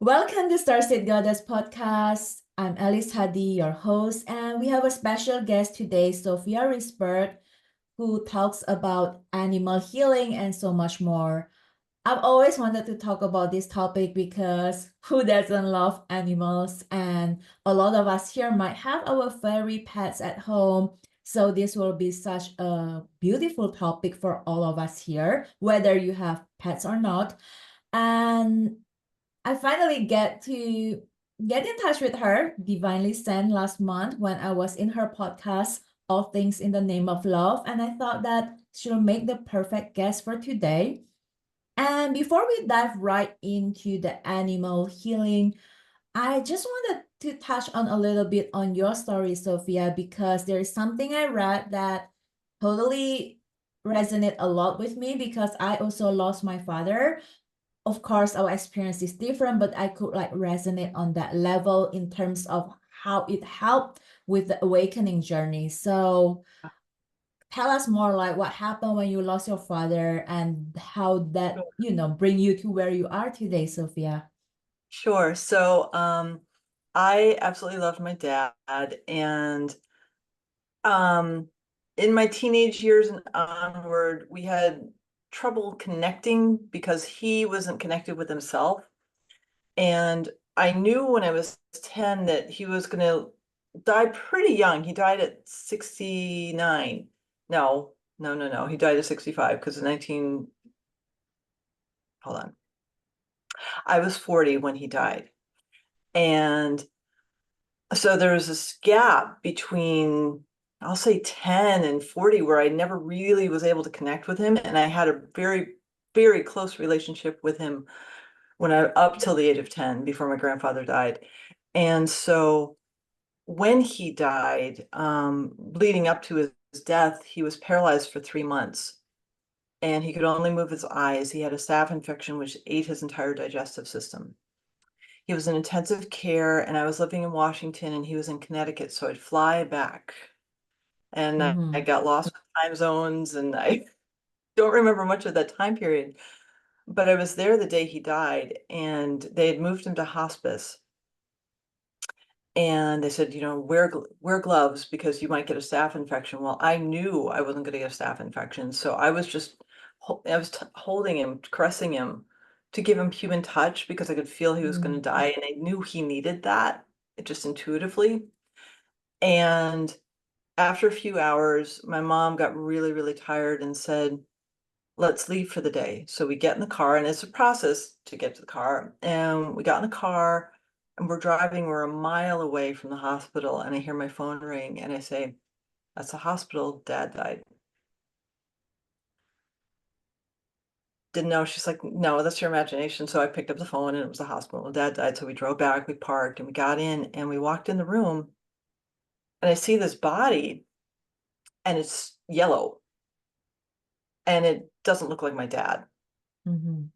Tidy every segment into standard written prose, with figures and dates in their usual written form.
Welcome to Starseed Goddess Podcast. I'm Alice Hadi, your host, and we have a special guest today, Sofia Risberg, who talks about animal healing and so much more. I've always wanted to talk about this topic because who doesn't love animals? And a lot of us here might have our furry pets at home. So this will be such a beautiful topic for all of us here, whether you have pets or not. And I finally get in touch with her, divinely sent last month when I was in her podcast, All Things in the Name of Love, and I thought that she'll make the perfect guest for today. And before we dive right into the animal healing, I just wanted to touch on a little bit on your story, Sophia, because there is something I read that totally resonate a lot with me because I also lost my father. Of course, our experience is different, but I could like resonate on that level in terms of how it helped with the awakening journey. So tell us more like what happened when you lost your father and how that, bring you to where you are today, Sophia. Sure. So I absolutely loved my dad, and in my teenage years and onward, we had trouble connecting because he wasn't connected with himself. And I knew when I was 10 that he was going to die pretty young. He died at 69. No. He died at 65 because in hold on. I was 40 when he died. And so there was this gap between, I'll say 10 and 40, where I never really was able to connect with him. And I had a very, very close relationship with him up till the age of 10 before my grandfather died. And so when he died, leading up to his death, he was paralyzed for 3 months and he could only move his eyes. He had a staph infection, which ate his entire digestive system. He was in intensive care, and I was living in Washington and he was in Connecticut, so I'd fly back. And I got lost with time zones, and I don't remember much of that time period. But I was there the day he died, and they had moved him to hospice. And they said, wear gloves because you might get a staph infection. Well, I knew I wasn't going to get a staph infection, so I was holding him, caressing him to give him human touch because I could feel he was going to die, and I knew he needed that, just intuitively. And after a few hours, my mom got really, really tired and said, let's leave for the day. So we get in the car, and it's a process to get to the car. And we got in the car and we're a mile away from the hospital, and I hear my phone ring and I say, that's the hospital, Dad died. Didn't know. She's like, no, that's your imagination. So I picked up the phone and it was the hospital. Dad died. So we drove back, we parked, and we got in and we walked in the room, and I see this body and it's yellow and it doesn't look like my dad. And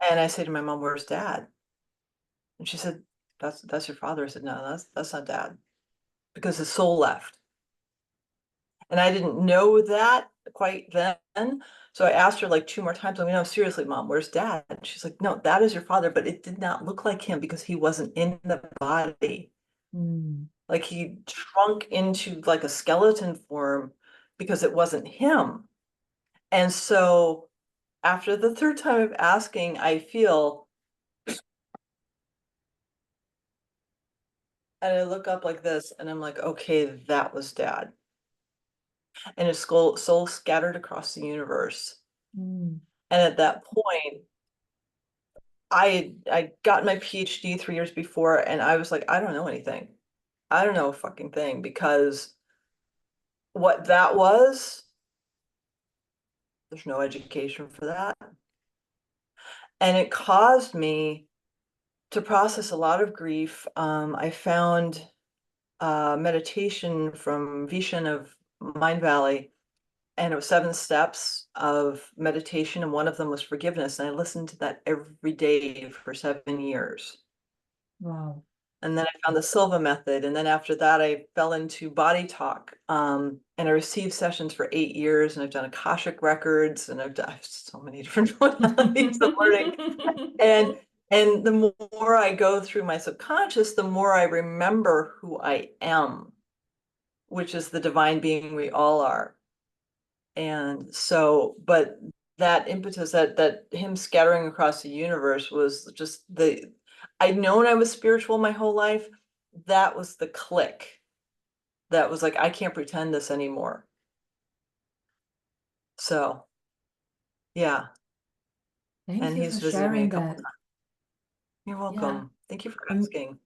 I say to my mom, where's Dad? And she said, that's your father. I said, no, that's not Dad, because his soul left. And I didn't know that quite then. So I asked her like 2 more times, no, seriously, Mom, where's Dad? And she's like, no, that is your father, but it did not look like him because he wasn't in the body. Like he shrunk into like a skeleton form because it wasn't him. And so after the third time of asking, I feel, and I look up like this and I'm like, okay, that was Dad. And his soul scattered across the universe. And at that point, I got my PhD 3 years before, and I was like, I don't know anything. I don't know a fucking thing, because what that was, there's no education for that. And it caused me to process a lot of grief. I found meditation from Vishen of Mind Valley, and it was 7 steps of meditation, and one of them was forgiveness. And I listened to that every day for 7 years. Wow. And then I found the Silva method. And then after that, I fell into BodyTalk. And I received sessions for 8 years, and I've done Akashic records, and I've done so many different modalities of learning. And And the more I go through my subconscious, the more I remember who I am, which is the divine being we all are. And so, but that impetus, that him scattering across the universe was just I'd known I was spiritual my whole life. That was the click. That was like, I can't pretend this anymore. So, yeah. Thank And you for he's visited me a sharing couple that. times. You're Yeah. welcome. Thank you for Um, asking.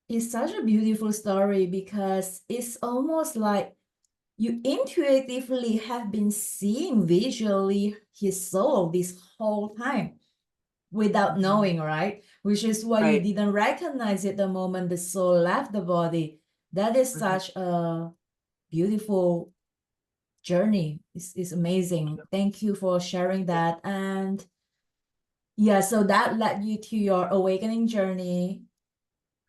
it's such a beautiful story because it's almost like you intuitively have been seeing visually his soul this whole time without Mhm. knowing, right? Which is why you Right. didn't recognize it the moment the soul left the body. That is Mhm. such a beautiful journey. It's amazing. Thank you for sharing that. And yeah, so that led you to your awakening journey.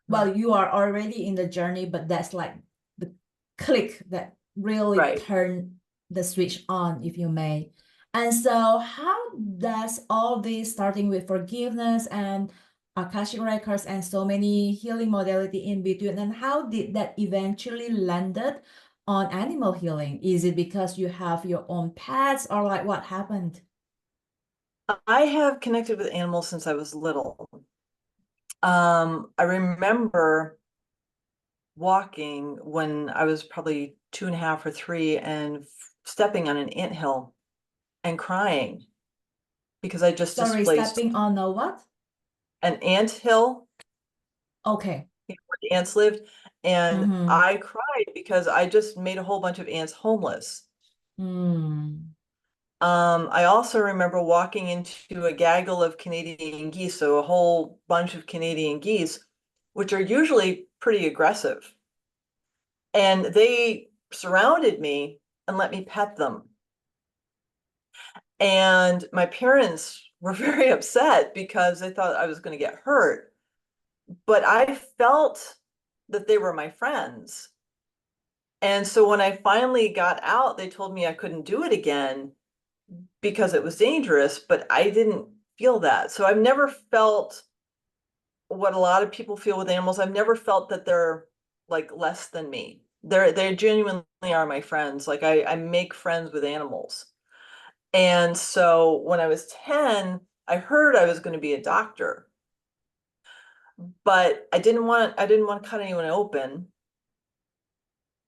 Mhm. Well, you are already in the journey, but that's like the click that really Right. turned the switch on, if you may. And so, how does all this, starting with forgiveness and Akashic records and so many healing modality in between, and how did that eventually landed on animal healing? Is it because you have your own pets, or like what happened? I have connected with animals since I was little. I remember walking when I was probably 2.5 or 3 and stepping on an anthill and crying because I just Sorry, displaced stepping on a what? an anthill, Okay. where the ants lived, and Mm-hmm. I cried because I just made a whole bunch of ants homeless. Mm. I also remember walking into a gaggle of Canadian geese, so a whole bunch of Canadian geese, which are usually pretty aggressive. And they surrounded me and let me pet them. And my parents were very upset because they thought I was going to get hurt. But I felt that they were my friends. And so when I finally got out, they told me I couldn't do it again because it was dangerous, but I didn't feel that. So I've never felt what a lot of people feel with animals. I've never felt that they're like less than me. They genuinely are my friends. Like I make friends with animals. And so when I was 10, I heard I was going to be a doctor, but I didn't want to cut anyone open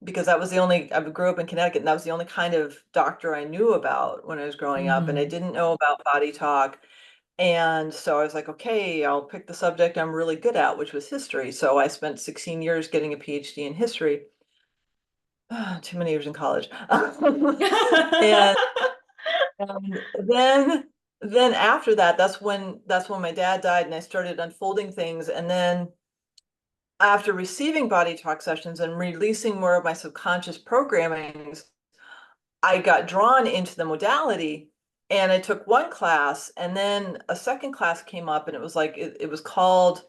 because that was the only, I grew up in Connecticut and that was the only kind of doctor I knew about when I was growing up. And I Mm-hmm. didn't know about BodyTalk. And so I was like, okay, I'll pick the subject I'm really good at, which was history. So I spent 16 years getting a PhD in history. Too many years in college. And And then after that, that's when my dad died and I started unfolding things. And then after receiving body talk sessions and releasing more of my subconscious programmings, I got drawn into the modality and I took one class and then a second class came up and it was like it was called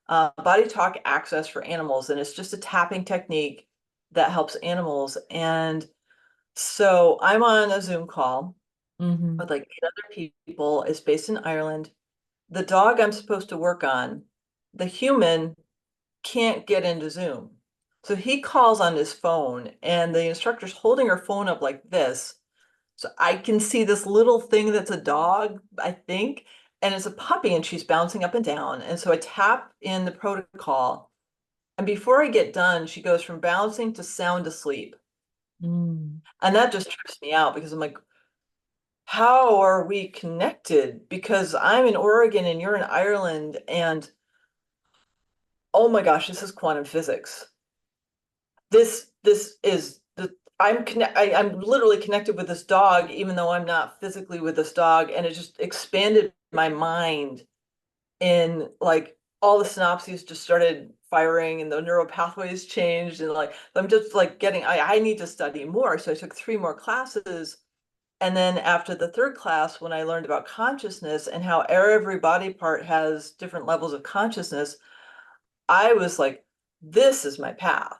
Body Talk Access for Animals. And it's just a tapping technique that helps animals. And so I'm on a Zoom call Mm-hmm. with like 8 other people. It's based in Ireland. The dog I'm supposed to work on, the human can't get into Zoom. So he calls on his phone and the instructor's holding her phone up like this. So I can see this little thing that's a dog, I think, and it's a puppy and she's bouncing up and down. And so I tap in the protocol. And before I get done, she goes from bouncing to sound asleep. Mm. And that just trips me out because I'm like, how are we connected? Because I'm in Oregon and you're in Ireland, and oh my gosh, this is quantum physics. This is the I'm literally connected with this dog, even though I'm not physically with this dog, and it just expanded my mind in like all the synapses just started firing and the neural pathways changed and like I'm just like getting I need to study more. So I took 3 more classes. And then after the third class, when I learned about consciousness and how every body part has different levels of consciousness, I was like, this is my path.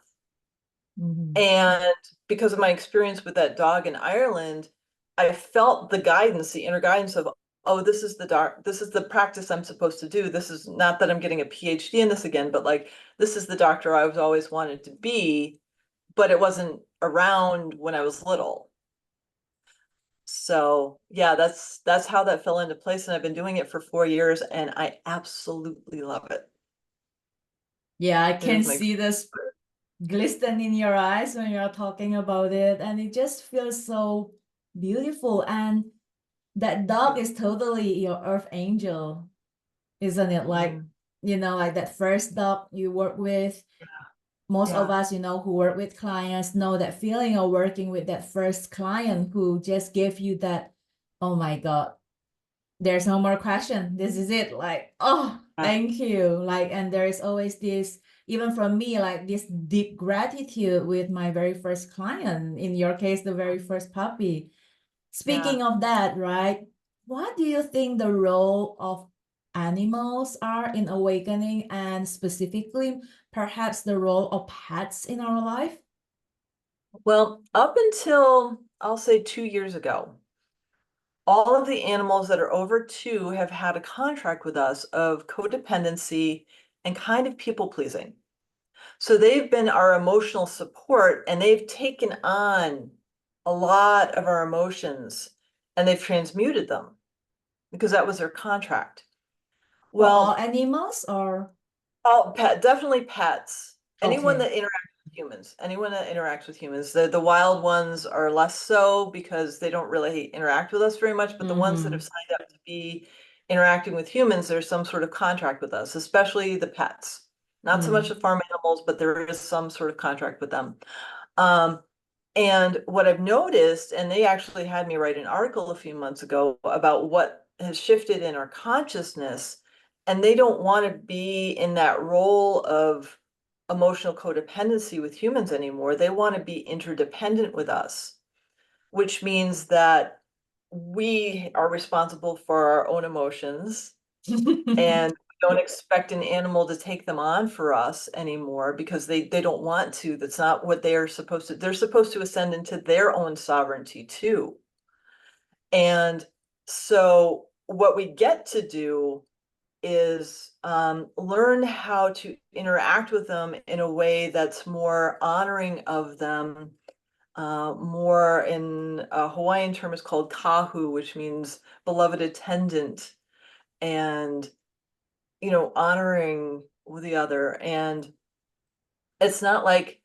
Mm-hmm. And because of my experience with that dog in Ireland, I felt the guidance, the inner guidance of oh, this is the practice I'm supposed to do. This is not that I'm getting a PhD in this again, but like, this is the doctor I was always wanted to be, but it wasn't around when I was little. So yeah, that's how that fell into place. And I've been doing it for 4 years and I absolutely love it. Yeah, I It can is my see this glisten in your eyes when you're talking about it, and it just feels so beautiful. And that dog is totally your earth angel, isn't it? Like, Mm, like that first dog you work with, most of yeah. us, who work with clients know that feeling of working with that first client who just gave you that, oh my God, there's no more question. This is it. Like, oh, Yeah. thank you. Like, and there is always this, even from me, like this deep gratitude with my very first client. In your case, the very first puppy. Yeah. Speaking of that, right? What do you think the role of animals are in awakening, and specifically, perhaps the role of pets in our life? Well, up until I'll say 2 years ago, all of the animals that are over two have had a contract with us of codependency and kind of people pleasing. So they've been our emotional support and they've taken on a lot of our emotions and they've transmuted them because that was their contract. For all Well, animals, or oh, definitely pets. Anyone okay. that interacts with humans, anyone that interacts with humans. The wild ones are less so because they don't really interact with us very much, but the ones that have Mm-hmm. signed up to be interacting with humans, there's some sort of contract with us, especially the pets. Not so much Mm. the farm animals, but there is some sort of contract with them. Um, and what I've noticed, and they actually had me write an article a few months ago about what has shifted in our consciousness, and they don't want to be in that role of emotional codependency with humans anymore. They want to be interdependent with us, which means that we are responsible for our own emotions and we don't expect an animal to take them on for us anymore because they don't want to. That's not what they are supposed to. They're supposed to ascend into their own sovereignty too. And so what we get to do is learn how to interact with them in a way that's more honoring of them. More in a Hawaiian term is called kahu, which means beloved attendant. And honoring the other. And it's not like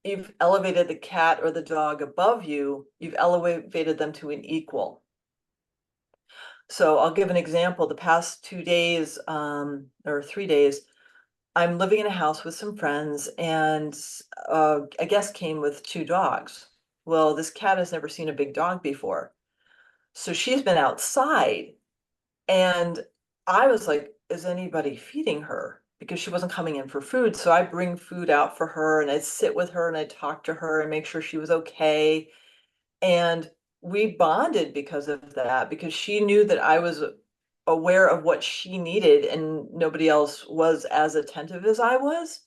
you've elevated the cat or the dog above you, you've elevated them to an equal. So I'll give an example. The past 2 days, or 3 days, I'm living in a house with some friends, and a guest came with two dogs. Well, this cat has never seen a big dog before. So she's been outside. And I was like, is anybody feeding her? Because she wasn't coming in for food. So I bring food out for her and I'd sit with her and I'd talk to her and make sure she was okay. And we bonded because of that, because she knew that I was aware of what she needed and nobody else was as attentive as I was.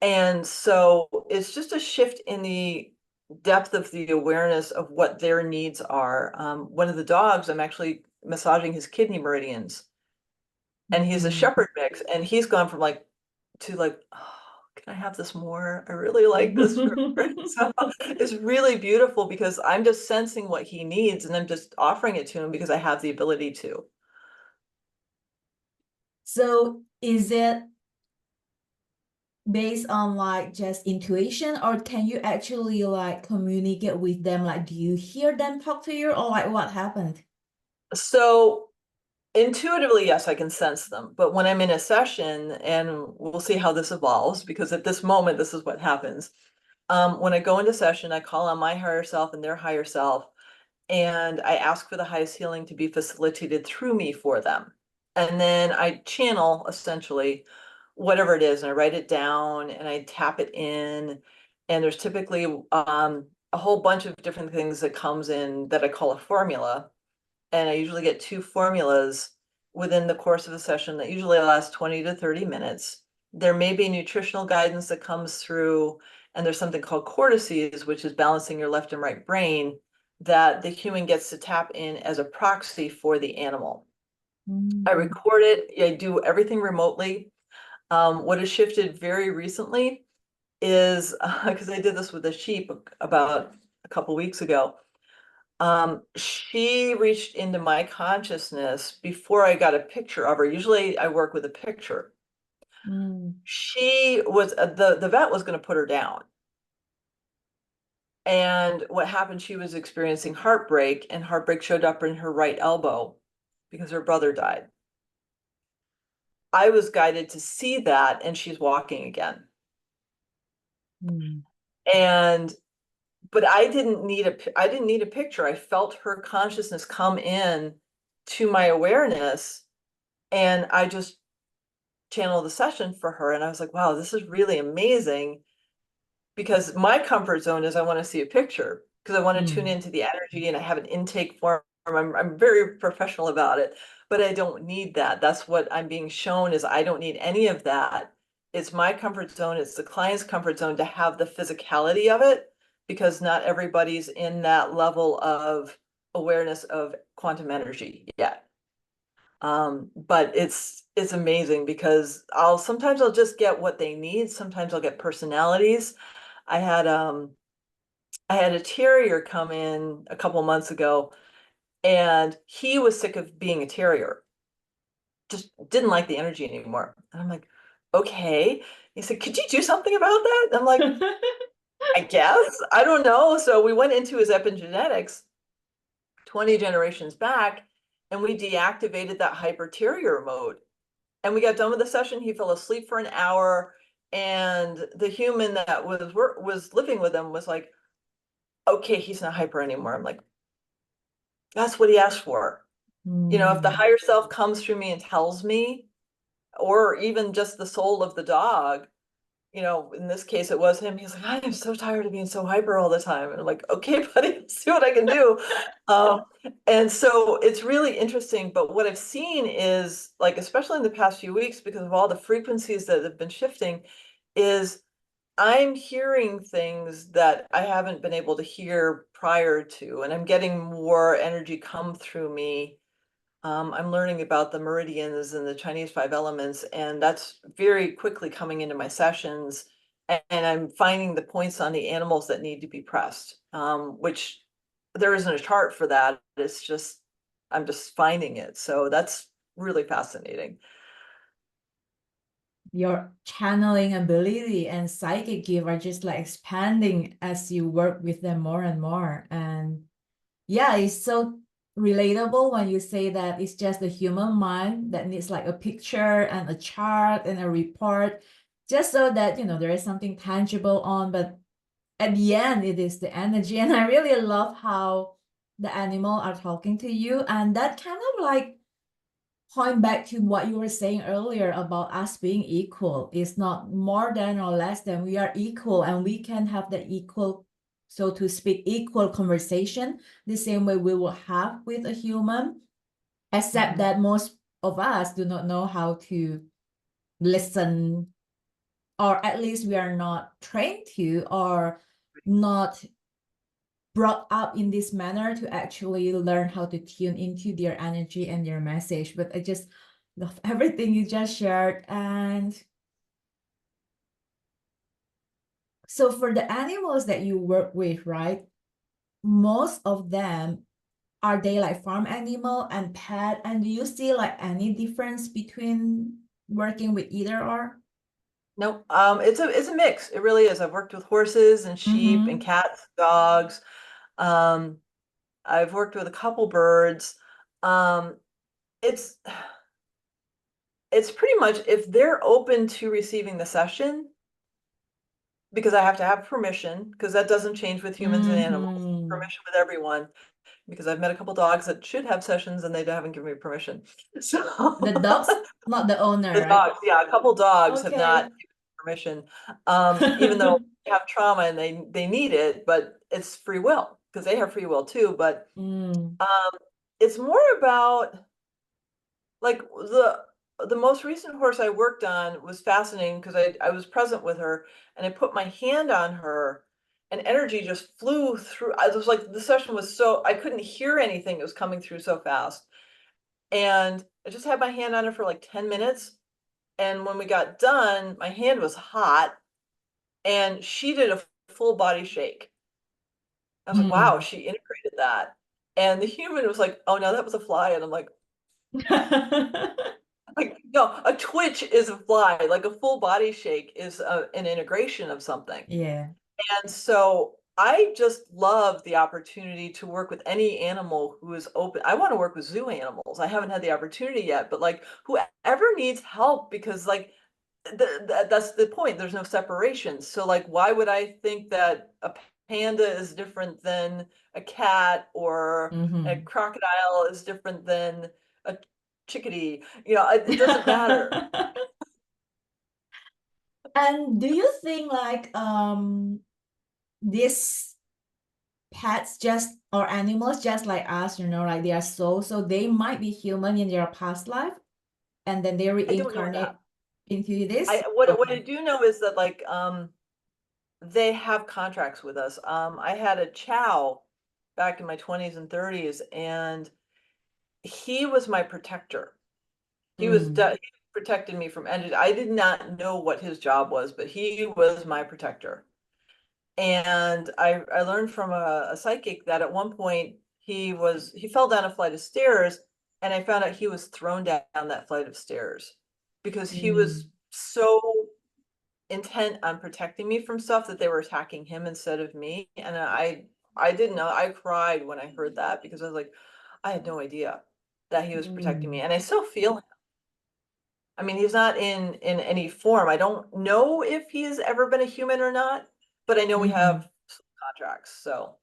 And so it's just a shift in the depth of the awareness of what their needs are. One of the dogs, I'm actually massaging his kidney meridians, and he's a Mhm. shepherd mix, and he's gone from like to like, oh, can I have this more? I really like this. So it's really beautiful because I'm just sensing what he needs and I'm just offering it to him because I have the ability to. So is it based on like just intuition, or can you actually like communicate with them? Like, do you hear them talk to you, or like what happened? So intuitively, yes, I can sense them. But when I'm in a session, and we'll see how this evolves, because at this moment, this is what happens. When I go into session, I call on my higher self and their higher self, and I ask for the highest healing to be facilitated through me for them. And then I channel essentially whatever it is, and I write it down and I tap it in. And there's typically a whole bunch of different things that comes in that I call a formula, and I usually get two formulas within the course of a session that usually lasts 20 to 30 minutes. There may be nutritional guidance that comes through, and there's something called cortices, which is balancing your left and right brain. that the human gets to tap in as a proxy for the animal. I Mm. record it. I do everything remotely. What has shifted very recently is because I did this with a sheep about a couple weeks ago. She reached into my consciousness before I got a picture of her. Usually I work with a picture. Mm. She was the vet was going to put her down. And what happened, she was experiencing heartbreak, and heartbreak showed up in her right elbow because her brother died. I was guided to see that, and she's walking again. Mm. And but I didn't need a picture. I felt her consciousness come in to my awareness, and I just channeled the session for her. And I was like, wow, this is really amazing, because my comfort zone is I want to see a picture because I want to tune Mm. into the energy, and I have an intake form. I'm very professional about it, but I don't need that. That's what I'm being shown, is I don't need any of that. It's my comfort zone. It's the client's comfort zone to have the physicality of it, because not everybody's in that level of awareness of quantum energy yet. But it's amazing because sometimes I'll just get what they need. Sometimes I'll get personalities. I had I had a terrier come in a couple months ago, and he was sick of being a terrier. Just didn't like the energy anymore. And I'm like, okay. He said, could you do something about that? And I'm like, I guess. I don't know. So we went into his epigenetics 20 generations back, and we deactivated that hyper terrier mode. And we got done with the session. He fell asleep for an hour, and the human that was living with him was like, okay, he's not hyper anymore. I'm like, that's what he asked for. You know, if the Mm. higher self comes through me and tells me, or even just the soul of the dog, you know, in this case it was him. He's like, I am so tired of being so hyper all the time. And I'm like, okay, buddy, see what I can do. Um, and so it's really interesting. But what I've seen is, like, especially in the past few weeks, because of all the frequencies that have been shifting, is I'm hearing things that I haven't been able to hear prior to, and I'm getting more energy come through me. I'm learning about the meridians and the Chinese five elements, and that's very quickly coming into my sessions. And I'm finding the points on the animals that need to be pressed, which there isn't a chart for that. It's just, I'm just finding it. So that's really fascinating. Your channeling ability and psychic gift are just like expanding as you work with them more and more. And yeah, it's so relatable when you say that it's just the human mind that needs like a picture and a chart and a report, just so that, you know, there is something tangible on. But at the end, it is the energy. And I really love how the animal are talking to you. And that kind of like point back to what you were saying earlier about us being equal. It's not more than or less than. We are equal, and we can have the equal, so to speak, equal conversation the same way we will have with a human, except Mhm. that most of us do not know how to listen, or at least we are not trained to, or not brought up in this manner to actually learn how to tune into their energy and their message. But I just love everything you just shared. And so for the animals that you work with, right? Most of them, are they like farm animal and pet? And do you see like any difference between working with either or? Nope. It's a mix. It really is. I've worked with horses and sheep and Mm-hmm. cats, dogs. Um, I've worked with a couple birds. Um, it's it's pretty much, if they're open to receiving the session, because I have to have permission, because that doesn't change with humans and animals. Mm-hmm. Permission with everyone, because I've met a couple dogs that should have sessions and they haven't given me permission. So The dogs, not the owner, the right? dogs, yeah, a couple dogs have not Okay. given permission, even though they have trauma and they need it, but it's free will, because they have free will too. But Mm. um, it's more about, like, the most recent horse I worked on was fascinating, because I was present with her, and I put my hand on her, and energy just flew through. I was like, the session was so, I couldn't hear anything. It was coming through so fast. And I just had my hand on it for like 10 minutes. And when we got done, my hand was hot and she did a full body shake. I was like, wow, Mm. she integrated that. And the human was like, oh no, that was a fly. And I'm like, no, a twitch is a fly. Like a full body shake is an integration of something. Yeah. And so I just love the opportunity to work with any animal who is open. I want to work with zoo animals. I haven't had the opportunity yet, but like whoever needs help, because like that's the point. There's no separation. So like, why would I think that a panda is different than a cat, or a Mm-hmm. crocodile is different than a chickadee? You know, it doesn't matter. And do you think like these pets just or animals just like us, you know, like they are souls, so they might be human in their past life and then they I don't know that. reincarnate into this? What I Okay. do know is that like they have contracts with us. I had a chow back in my 20s and 30s, and he was my protector. Mm. He protected me from energy. I did not know what his job was, but he was my protector. And I learned from a psychic that at one point he fell down a flight of stairs, and I found out he was thrown down that flight of stairs because he Mm. was so intent on protecting me from stuff that they were attacking him instead of me. And I didn't know. I cried when I heard that because I was like, I had no idea that he was protecting me. Mm. And I still feel him. I mean, he's not in any form. I don't know if he has ever been a human or not, but I know we Mm-hmm. have contracts. So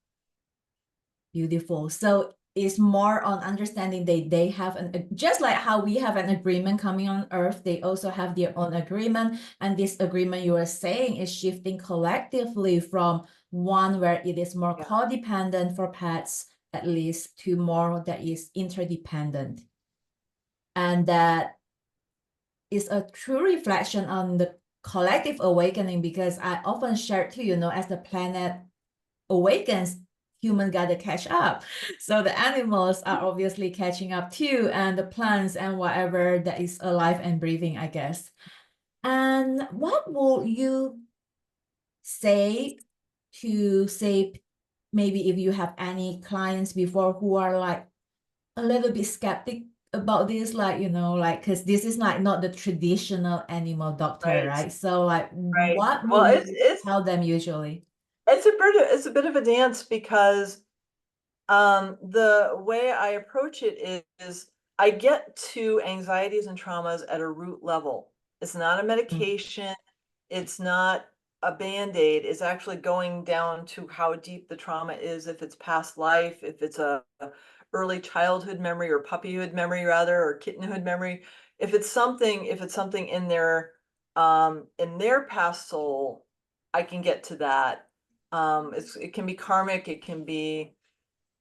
Beautiful. So it's more on understanding they have an just like how we have an agreement coming on Earth, they also have their own agreement. And this agreement you are saying is shifting collectively from one where it is more yeah, codependent for pets, at least, to more that is interdependent. And that is a true reflection on the collective awakening, because I often share too, you know, as the planet awakens, human gotta catch up. So the animals are obviously catching up too, and the plants and whatever that is alive and breathing, I guess. And what will you say to say, maybe if you have any clients before who are like a little bit skeptic about this, like, you know, like, because this is like not the traditional animal doctor, right, right? So like, right. what will Well, you tell them usually? it's a bit of a dance because the way I approach it is I get to anxieties and traumas at a root level. It's not a Mm. medication, it's not a band-aid. It's actually going down to how deep the trauma is, if it's past life, if it's a early childhood memory or puppyhood memory rather, or kittenhood memory. If it's something in their past soul, I can get to that. It can be karmic, it can be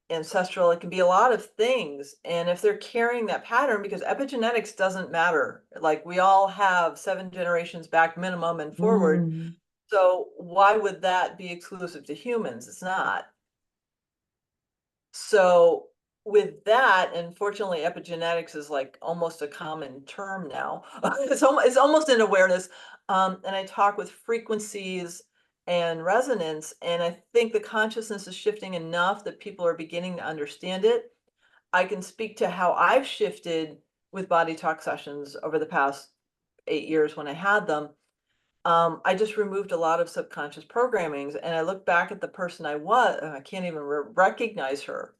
ancestral, it can be a lot of things. And if they're carrying that pattern, because epigenetics doesn't matter, like we all have 7 generations back minimum and forward. Mm. So why would that be exclusive to humans? It's not. So with that, and fortunately, epigenetics is like almost a common term now. It's almost an awareness. And I talk with frequencies and resonance, and I think the consciousness is shifting enough that people are beginning to understand it. I can speak to how I've shifted with body talk sessions over the past 8 years when I had them. I just removed a lot of subconscious programmings, and I look back at the person I was, and I can't even recognize her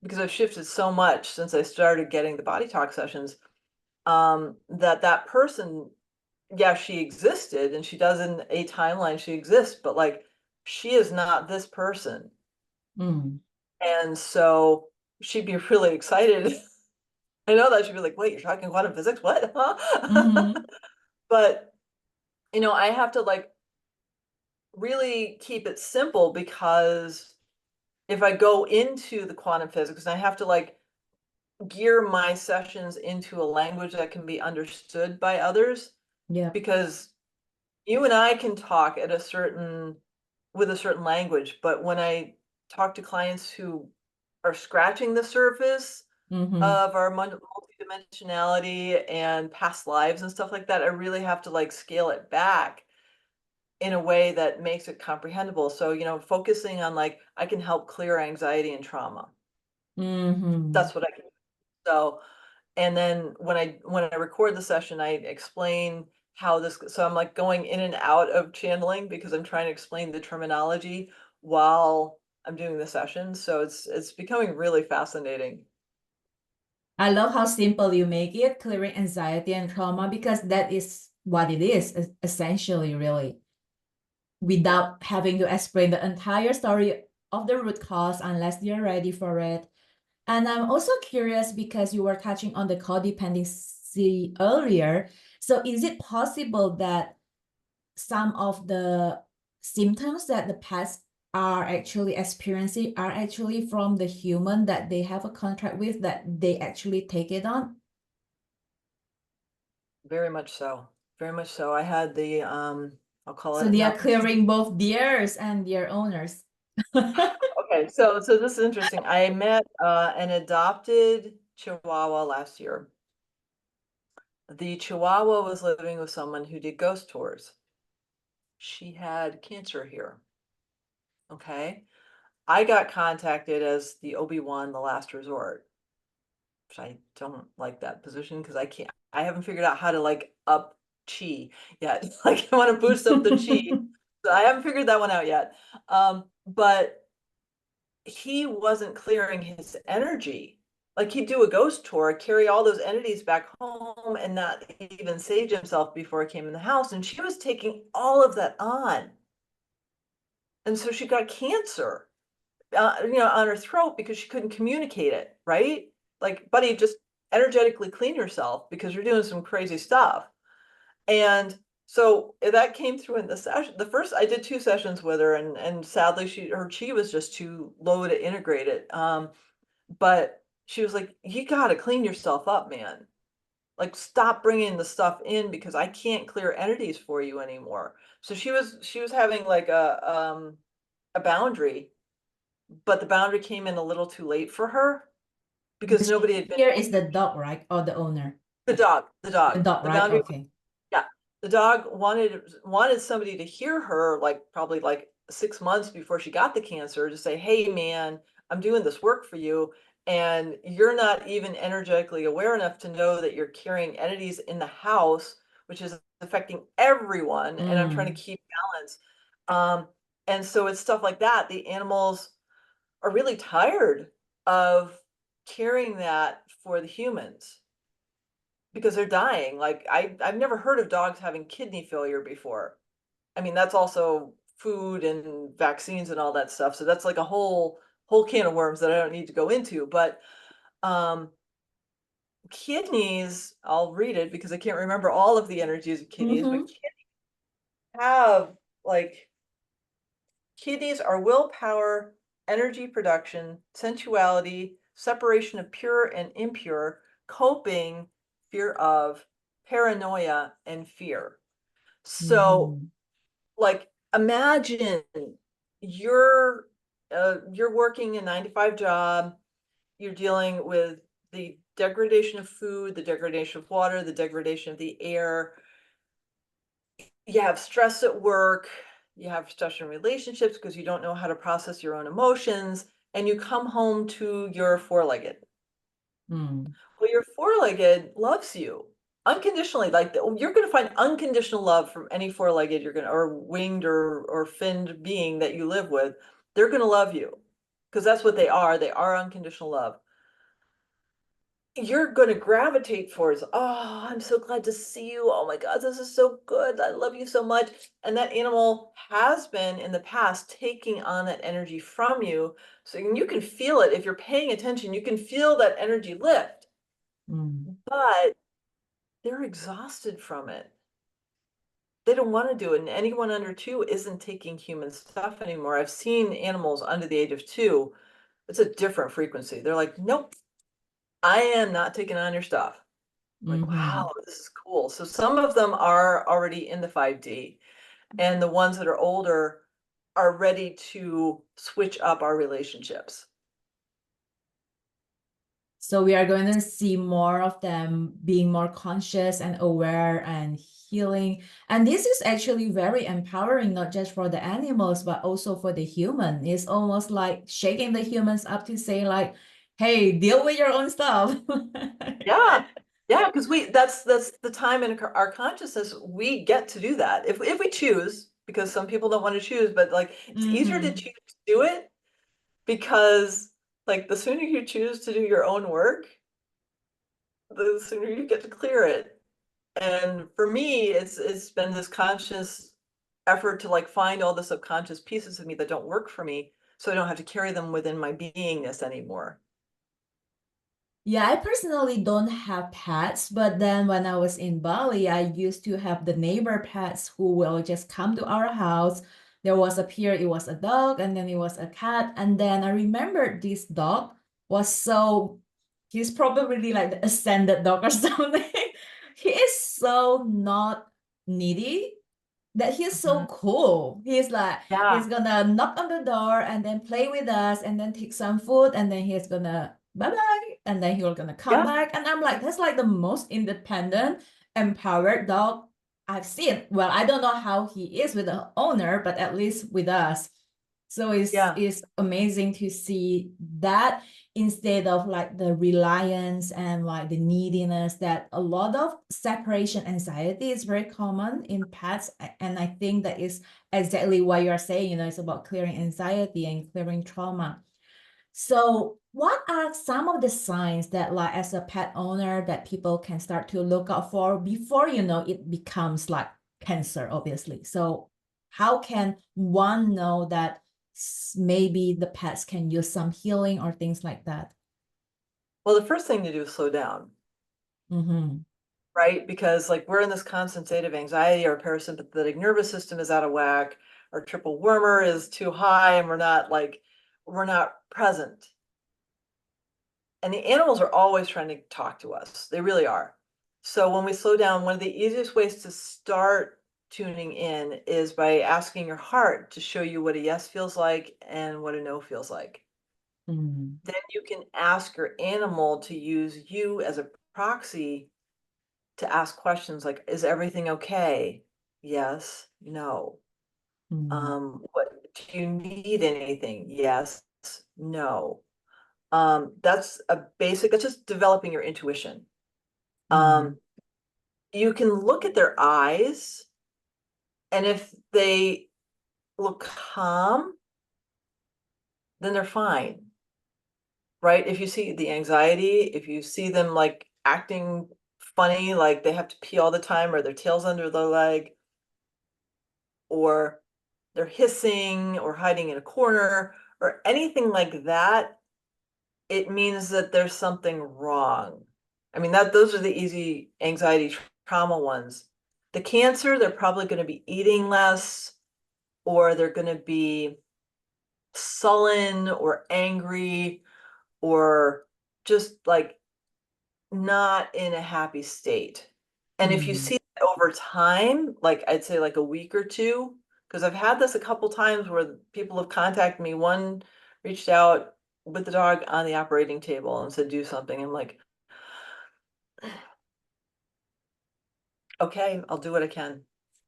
because I've shifted so much since I started getting the body talk sessions. That person, yeah, she existed, and she does in a timeline, she exists, but like she is not this person. Mm. And so she'd be really excited. I know that she'd be like, wait, you're talking quantum physics? What? Huh? Mm-hmm. But I have to like really keep it simple, because if I go into the quantum physics, I have to like gear my sessions into a language that can be understood by others, Yeah. because you and I can talk at a certain with a certain language. But when I talk to clients who are scratching the surface of our multidimensionality and past lives and stuff like that, I really have to like scale it back in a way that makes it comprehensible. So, you know, focusing on like, I can help clear anxiety and trauma. That's what I can do. So, and then when I record the session, I explain how this, so I'm like going in and out of channeling because I'm trying to explain the terminology while I'm doing the session. So it's becoming really fascinating. I love how simple you make it, clearing anxiety and trauma, because that is what it is, essentially, really, without having to explain the entire story of the root cause unless you're ready for it. And I'm also curious because you were touching on the codependency earlier. So is it possible that some of the symptoms that the pets are actually experiencing are actually from the human that they have a contract with, that they actually take it on? Very much so. Very much so. I had the I'll call So it they are not clearing both theirs and their owners. okay, so this is interesting. I met an adopted Chihuahua last year. The Chihuahua was living with someone who did ghost tours. She had cancer here. Okay. I got contacted as the Obi-Wan, the last resort, which I don't like that position because I haven't figured out how to like up chi yet. Like I want to boost up the chi. So I haven't figured that one out yet. But he wasn't clearing his energy. Like he'd do a ghost tour, carry all those entities back home and not even save himself before he came in the house. And she was taking all of that on. And so she got cancer, you know, on her throat because she couldn't communicate it, right? Like, buddy, just energetically clean yourself because you're doing some crazy stuff. And so that came through in the session. The first, I did 2 sessions with her, and sadly, her chi was just too low to integrate it. But she was like, "You got to clean yourself up, man. Like, stop bringing the stuff in because I can't clear entities for you anymore." So she was having like a boundary, but the boundary came in a little too late for her because nobody had been Here is the dog, right? Or the owner? the dog, The dog, the right? boundary. Okay. Yeah, the dog wanted somebody to hear her, like probably like 6 months before she got the cancer, to say, "Hey, man, I'm doing this work for you, and you're not even energetically aware enough to know that you're carrying entities in the house, which is affecting everyone, and I'm trying to keep balance." Um, and so it's stuff like that. The animals are really tired of carrying that for the humans because they're dying. Like I've never heard of dogs having kidney failure before. I mean, that's also food and vaccines and all that stuff. So that's like a whole can of worms that I don't need to go into. But um kidneys, I'll read it because I can't remember all of the energies of kidneys, but kidneys have like kidneys are willpower, energy production, sensuality, separation of pure and impure, coping, fear of, paranoia, and fear. So, like, imagine you're you're working a 9 to 5 job, you're dealing with the degradation of food, the degradation of water, the degradation of the air. You have stress at work, you have stress in relationships because you don't know how to process your own emotions, and you come home to your four-legged. Well, your four-legged loves you unconditionally. Like you're going to find unconditional love from any four-legged you're going to, or winged or finned being that you live with. They're going to love you because that's what they are. They are unconditional love. You're going to gravitate towards, "Oh, I'm so glad to see you. Oh my God, this is so good. I love you so much." And that animal has been in the past taking on that energy from you. So you can feel it. If you're paying attention, you can feel that energy lift, but they're exhausted from it. They don't want to do it. And anyone under 2 isn't taking human stuff anymore. I've seen animals under the age of 2. It's a different frequency. They're like, "Nope, I am not taking on your stuff." Like, wow, this is cool. So some of them are already in the 5D, and the ones that are older are ready to switch up our relationships. So we are going to see more of them being more conscious and aware and healing. And this is actually very empowering, not just for the animals, but also for the human. It's almost like shaking the humans up to say like, hey, deal with your own stuff. Yeah. Yeah, because that's the time in our consciousness we get to do that if we choose, because some people don't want to choose, but like it's easier to choose to do it, because like the sooner you choose to do your own work, the sooner you get to clear it. And for me, it's been this conscious effort to like find all the subconscious pieces of me that don't work for me, so I don't have to carry them within my beingness anymore. Yeah, I personally don't have pets, but then when I was in Bali, I used to have the neighbor pets who will just come to our house. There was a period, it was a dog, and then it was a cat. And then I remember this dog was so, he's probably like the ascended dog or something. He is so not needy that he's so cool. He's like, he's Yeah, gonna knock on the door and then play with us and then take some food and then he's gonna bye-bye and then he's gonna come yeah, back. And I'm like, that's like the most independent, empowered dog I've seen. Well, I don't know how he is with the owner, but at least with us. So yeah. it's amazing to see that instead of like the reliance and like the neediness, that a lot of separation anxiety is very common in pets. And I think that is exactly what you're saying, it's about clearing anxiety and clearing trauma. So what are some of the signs that like as a pet owner that people can start to look out for before it becomes like cancer, obviously? So how can one know that maybe the pets can use some healing or things like that? Well, the first thing to do is slow down, right? Because like we're in this constant state of anxiety, our parasympathetic nervous system is out of whack, our triple wormer is too high, and we're not present. And the animals are always trying to talk to us. They really are. So when we slow down, one of the easiest ways to start tuning in is by asking your heart to show you what a yes feels like and what a no feels like. Then you can ask your animal to use you as a proxy to ask questions like, is everything okay? Yes, no. What do you need anything? Yes, no. That's just developing your intuition. You can look at their eyes, and if they look calm, then they're fine, right? If you see the anxiety, if you see them like acting funny, like they have to pee all the time, or their tail's under their leg, or they're hissing or hiding in a corner or anything like that, it means that there's something wrong. I mean, those are the easy anxiety trauma ones. The cancer, they're probably going to be eating less, or they're going to be sullen or angry, or just like not in a happy state. And if you see that over time, like I'd say like a week or two, because I've had this a couple times where people have contacted me. One reached out with the dog on the operating table and said, do something. I'm like, okay, I'll do what I can.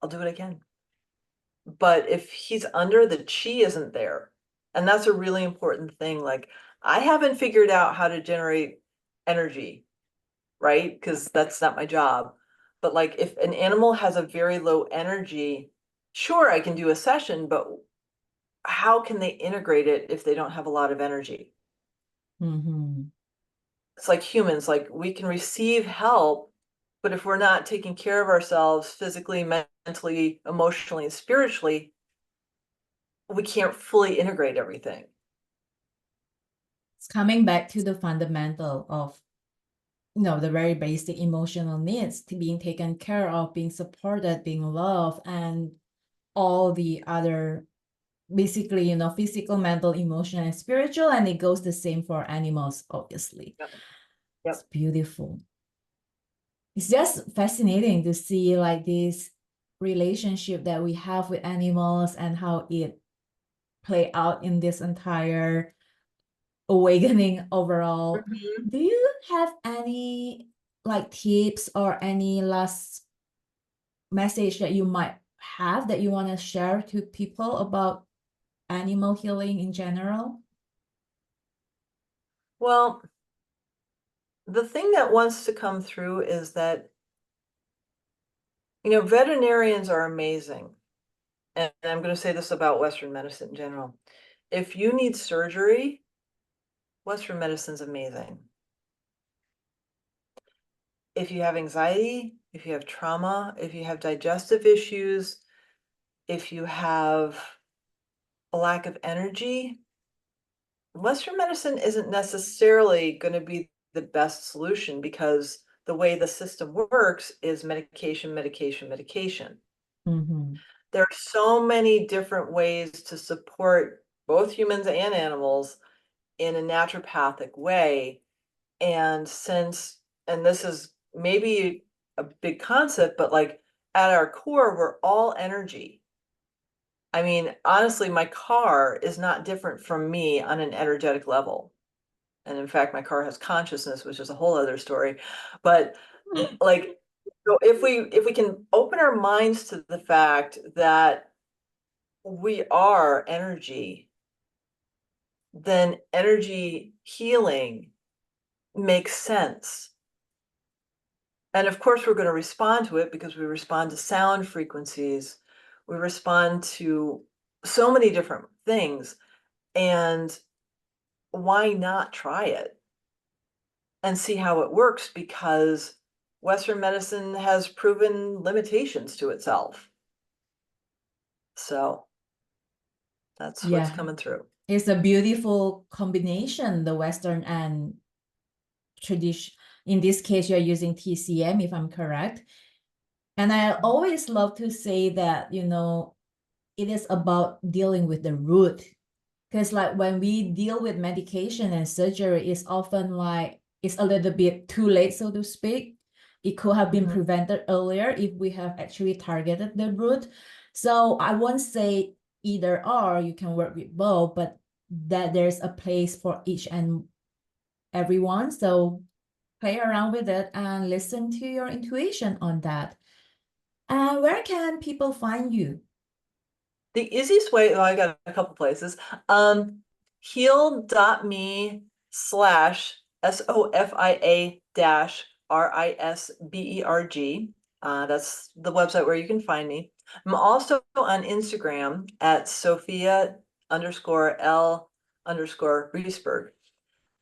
I'll do what I can. But if he's under, the chi isn't there. And that's a really important thing. Like, I haven't figured out how to generate energy, right? Because that's not my job. But like, if an animal has a very low energy, sure, I can do a session, but how can they integrate it if they don't have a lot of energy? It's like humans, like we can receive help, but if we're not taking care of ourselves physically, mentally, emotionally, and spiritually, we can't fully integrate everything. It's coming back to the fundamental of the very basic emotional needs to being taken care of, being supported, being loved, and all the other basically physical, mental, emotional, and spiritual. And it goes the same for animals, obviously. Yep. It's beautiful. It's just fascinating to see like this relationship that we have with animals and how it play out in this entire awakening overall. Mhm. Do you have any like tips or any last message that you might have that you want to share to people about animal healing in general? Well, the thing that wants to come through is that, veterinarians are amazing. And I'm going to say this about Western medicine in general. If you need surgery, Western medicine's amazing. If you have anxiety, if you have trauma, if you have digestive issues, if you have a lack of energy, Western medicine isn't necessarily going to be the best solution because the way the system works is medication, medication, medication. Mm-hmm. There are so many different ways to support both humans and animals in a naturopathic way. And and this is maybe a big concept, but like at our core, we're all energy. I mean, honestly, my car is not different from me on an energetic level. And in fact, my car has consciousness, which is a whole other story. But like, so if we can open our minds to the fact that we are energy, then energy healing makes sense. And of course, we're going to respond to it because we respond to sound frequencies. We respond to so many different things. And why not try it and see how it works? Because Western medicine has proven limitations to itself. So that's what's Yeah, coming through. it's a beautiful combination, the Western and tradition. In this case, you're using TCM, if I'm correct. And I always love to say that, it is about dealing with the root. Because like when we deal with medication and surgery, it's often like it's a little bit too late, so to speak. It could have been Mhm. prevented earlier if we have actually targeted the root. So I won't say either or, you can work with both, but that there's a place for each and everyone. So play around with it and listen to your intuition on that. And where can people find you? The easiest way, well, I got a couple places. heal.me/SOFIA-RISBERG. That's the website where you can find me. I'm also on Instagram at Sofia_L_Risberg.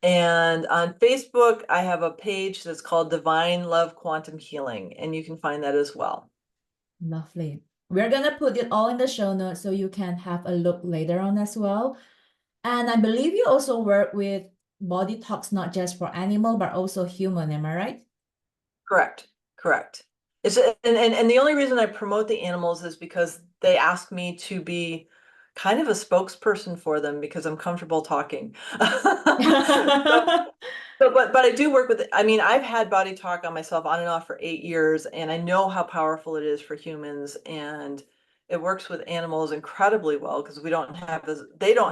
And on Facebook, I have a page that's called Divine Love Quantum Healing, and you can find that as well. Lovely. We're gonna put it all in the show notes so you can have a look later on as well. And I believe you also work with BodyTalks, not just for animal, but also human, am I right? Correct, correct. And the only reason I promote the animals is because they ask me to be kind of a spokesperson for them because I'm comfortable talking. But I do work with, I mean, I've had body talk on myself on and off for 8 years, and I know how powerful it is for humans, and it works with animals incredibly well because they don't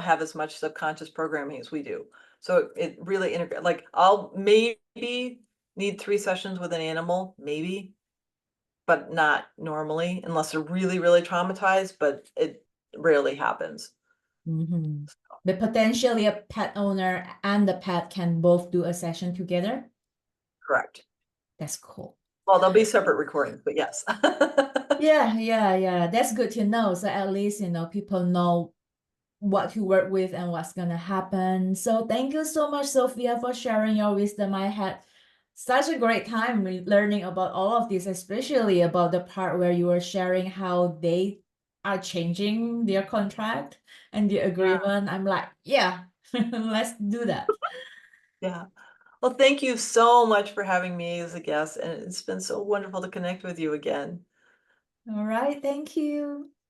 have as much subconscious programming as we do. So it really integrates. Like I'll maybe need 3 sessions with an animal, maybe, but not normally unless they're really, really traumatized, but it rarely happens. Mm-hmm. But potentially a pet owner and the pet can both do a session together. Correct. That's cool. Well, there'll be separate recordings, but yes. Yeah. That's good to know. So at least, people know what to work with and what's gonna happen. So thank you so much, Sophia, for sharing your wisdom. I had such a great time learning about all of this, especially about the part where you were sharing how they are changing their contract and the Yeah. agreement. I'm like, yeah, let's do that. Yeah. Well, thank you so much for having me as a guest, and it's been so wonderful to connect with you again. All right, thank you.